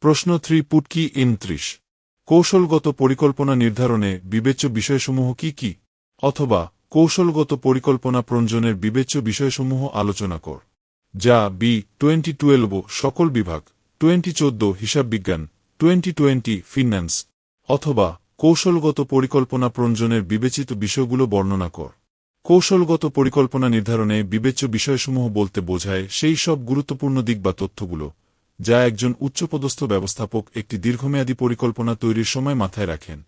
প্রশ্ন 3 পুটকি 29 কৌশলগত পরিকল্পনা নির্ধারণে বিবেচ্য বিষয়সমূহ কি কি? অথবা কৌশলগত পরিকল্পনা প্রণয়নের বিবেচ্য বিষয়সমূহ আলোচনা কর। যা বি 2012 সকল বিভাগ, 2014 হিসাব বিজ্ঞান, 2020 ফিন্যান্স। অথবা কৌশলগত পরিকল্পনা প্রণয়নের বিবেচিত বিষয়গুলো বর্ণনা কর। কৌশলগত পরিকল্পনা নির্ধারণে বিবেচ্য বিষয়সমূহ বলতে বোঝায় সেই সব গুরুত্বপূর্ণ দিক বা তথ্যগুলো যা একজন উচ্চপদস্থ ব্যবস্থাপক একটি দীর্ঘমেয়াদী পরিকল্পনা তৈরির সময় মাথায় রাখেন।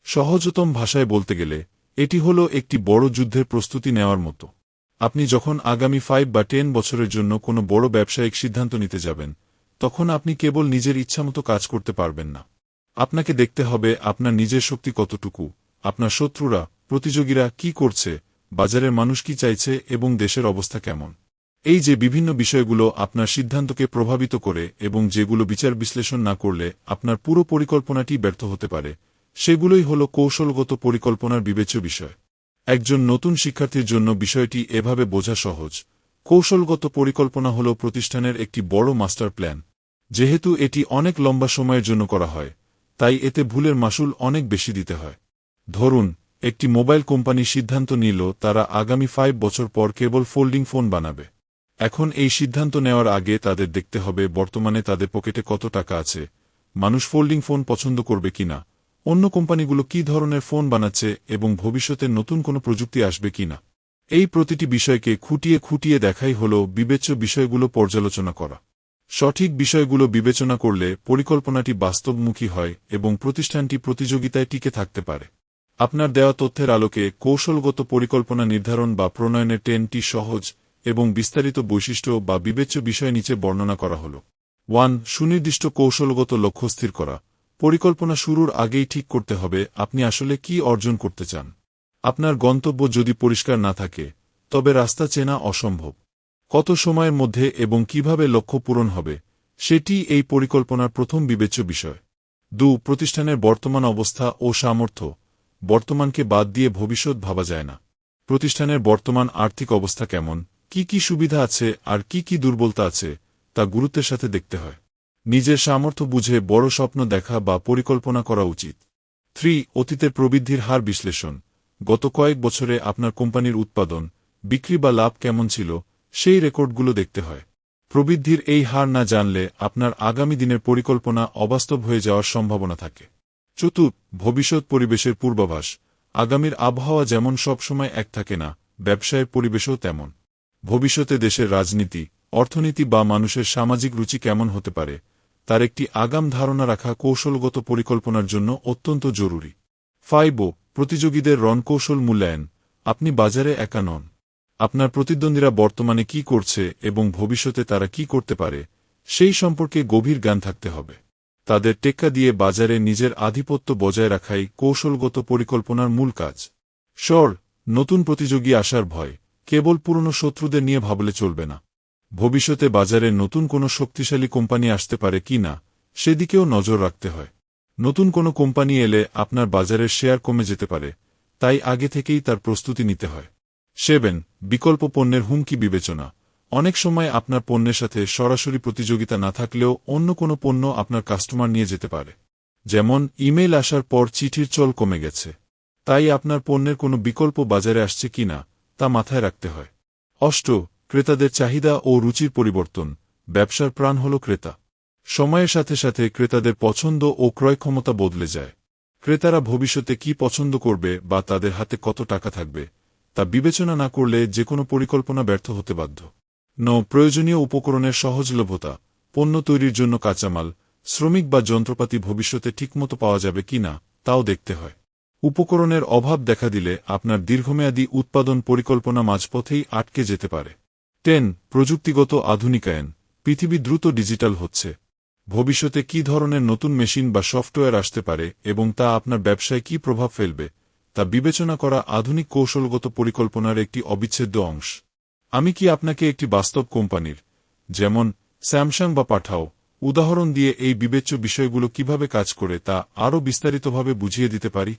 সহজতম ভাষায় বলতে গেলে এটি হল একটি বড় যুদ্ধের প্রস্তুতি নেওয়ার মতো। আপনি যখন আগামী 5 বা 10 বছরের জন্য কোনো বড় ব্যবসায়িক সিদ্ধান্ত নিতে যাবেন, তখন আপনি কেবল নিজের ইচ্ছামতো কাজ করতে পারবেন না। আপনাকে দেখতে হবে আপনার নিজের শক্তি কতটুকু, আপনার শত্রুরা, প্রতিযোগীরা কি করছে, বাজারের মানুষ কি চাইছে এবং দেশের অবস্থা কেমন। এই যে বিভিন্ন বিষয়গুলো আপনার সিদ্ধান্তকে প্রভাবিত করে এবং যেগুলো বিচার বিশ্লেষণ না করলে আপনার পুরো পরিকল্পনাটি ব্যর্থ হতে পারে, সেগুলোই হল কৌশলগত পরিকল্পনার বিবেচ্য বিষয়। একজন নতুন শিক্ষার্থীর জন্য বিষয়টি এভাবে বোঝা সহজ। কৌশলগত পরিকল্পনা হল প্রতিষ্ঠানের একটি বড় মাস্টার প্ল্যান। যেহেতু এটি অনেক লম্বা সময়ের জন্য করা হয়, তাই এতে ভুলের মাসুল অনেক বেশি দিতে হয়। ধরুন, একটি মোবাইল কোম্পানি সিদ্ধান্ত নিল তারা আগামী 5 বছর পর কেবল ফোল্ডিং ফোন বানাবে। এখন এই সিদ্ধান্ত নেওয়ার আগে তাদের দেখতে হবে বর্তমানে তাদের পকেটে কত টাকা আছে, মানুষ ফোল্ডিং ফোন পছন্দ করবে কিনা, অন্য কোম্পানিগুলো কি ধরনের ফোন বানাচ্ছে এবং ভবিষ্যতে নতুন কোনো প্রযুক্তি আসবে কিনা। এই প্রতিটি বিষয়কে খুঁটিয়ে খুঁটিয়ে দেখাই হল বিবেচ্য বিষয়গুলো পর্যালোচনা করা। সঠিক বিষয়গুলো বিবেচনা করলে পরিকল্পনাটি বাস্তবমুখী হয় এবং প্রতিষ্ঠানটি প্রতিযোগিতায় টিকে থাকতে পারে। আপনার দেওয়া তথ্যের আলোকে কৌশলগত পরিকল্পনা নির্ধারণ বা প্রণয়নের 10টি সহজ এবং বিস্তারিত বৈশিষ্ট্য বা বিবেচ্য বিষয় নিচে বর্ণনা করা হল। 1. সুনির্দিষ্ট কৌশলগত লক্ষ্য স্থির করা। পরিকল্পনা শুরুর আগেই ঠিক করতে হবে আপনি আসলে কি অর্জন করতে চান। আপনার গন্তব্য যদি পরিষ্কার না থাকে, তবে রাস্তা চেনা অসম্ভব। কত সময়ের মধ্যে এবং কিভাবে লক্ষ্য পূরণ হবে, সেটি এই পরিকল্পনার প্রথম বিবেচ্য বিষয়। 2. প্রতিষ্ঠানের বর্তমান অবস্থা ও সামর্থ্য। বর্তমানকে বাদ দিয়ে ভবিষ্যৎ ভাবা যায় না। প্রতিষ্ঠানের বর্তমান আর্থিক অবস্থা কেমন, কি কি সুবিধা আছে আর কি কি দুর্বলতা আছে, তা গুরুত্বের সাথে দেখতে হয়। নিজের সামর্থ্য বুঝে বড় স্বপ্ন দেখা বা পরিকল্পনা করা উচিত। 3. অতীতের প্রবৃদ্ধির হার বিশ্লেষণ। গত কয়েক বছরে আপনার কোম্পানির উৎপাদন, বিক্রি বা লাভ কেমন ছিল, সেই রেকর্ডগুলো দেখতে হয়। প্রবৃদ্ধির এই হার না জানলে আপনার আগামী দিনের পরিকল্পনা অবাস্তব হয়ে যাওয়ার সম্ভাবনা থাকে। 4. ভবিষ্যৎ পরিবেশের পূর্বাভাস। আগামীর আবহাওয়া যেমন সবসময় এক থাকে না, ব্যবসায়ের পরিবেশও তেমন। ভবিষ্যতে দেশের রাজনীতি, অর্থনীতি বা মানুষের সামাজিক রুচি কেমন হতে পারে, তার একটি আগাম ধারণা রাখা কৌশলগত পরিকল্পনার জন্য অত্যন্ত জরুরি। 5. প্রতিযোগীদের রণকৌশল মূল্যায়ন। আপনি বাজারে একা নন। আপনার প্রতিদ্বন্দ্বীরা বর্তমানে কি করছে এবং ভবিষ্যতে তারা কি করতে পারে, সেই সম্পর্কে গভীর জ্ঞান থাকতে হবে। তাদের টেক্কা দিয়ে বাজারে নিজের আধিপত্য বজায় রাখাই কৌশলগত পরিকল্পনার মূল কাজ। নতুন প্রতিযোগী আসার ভয়। কেবল পুরনো শত্রুদের নিয়ে ভাবলে চলবে না। ভবিষ্যতে বাজারে নতুন কোনো শক্তিশালী কোম্পানি আসতে পারে কি না, সেদিকেও নজর রাখতে হয়। নতুন কোনো কোম্পানি এলে আপনার বাজারের শেয়ার কমে যেতে পারে, তাই আগে থেকেই তার প্রস্তুতি নিতে হয়। 7. বিকল্প পণ্যের হুমকি বিবেচনা। অনেক সময় আপনার পণ্যের সাথে সরাসরি প্রতিযোগিতা না থাকলেও অন্য কোনো পণ্য আপনার কাস্টমার নিয়ে যেতে পারে। যেমন ইমেইল আসার পর চিঠির চল কমে গেছে। তাই আপনার পণ্যের কোনো বিকল্প বাজারে আসছে কিনা, তা মাথায় রাখতে হয়। 8. ক্রেতাদের চাহিদা ও রুচির পরিবর্তন। ব্যবসার প্রাণ হল ক্রেতা। সময়ের সাথে সাথে ক্রেতাদের পছন্দ ও ক্রয় ক্ষমতা বদলে যায়। ক্রেতারা ভবিষ্যতে কি পছন্দ করবে বা তাদের হাতে কত টাকা থাকবে, তা বিবেচনা না করলে যে কোনো পরিকল্পনা ব্যর্থ হতে বাধ্য। প্রয়োজনীয় উপকরণের সহজলভ্যতা। পণ্য তৈরির জন্য কাঁচামাল, শ্রমিক বা যন্ত্রপাতি ভবিষ্যতে ঠিকমতো পাওয়া যাবে কিনা, তাও দেখতে হয়। উপকরণের অভাব দেখা দিলে আপনার দীর্ঘমেয়াদী উৎপাদন পরিকল্পনা মাঝপথেই আটকে যেতে পারে। 10. প্রযুক্তিগত আধুনিকায়ন। পৃথিবী দ্রুত ডিজিটাল হচ্ছে। ভবিষ্যতে কি ধরনের নতুন মেশিন বা সফটওয়্যার আসতে পারে এবং তা আপনার ব্যবসায় কি প্রভাব ফেলবে, তা বিবেচনা করা আধুনিক কৌশলগত পরিকল্পনার একটি অবিচ্ছেদ্য অংশ। আমি কি আপনাকে একটি বাস্তব কোম্পানির, যেমন স্যামসাং বা পাঠাও, উদাহরণ দিয়ে এই বিবেচ্য বিষয়গুলো কিভাবে কাজ করে তা আরও বিস্তারিতভাবে বুঝিয়ে দিতে পারি?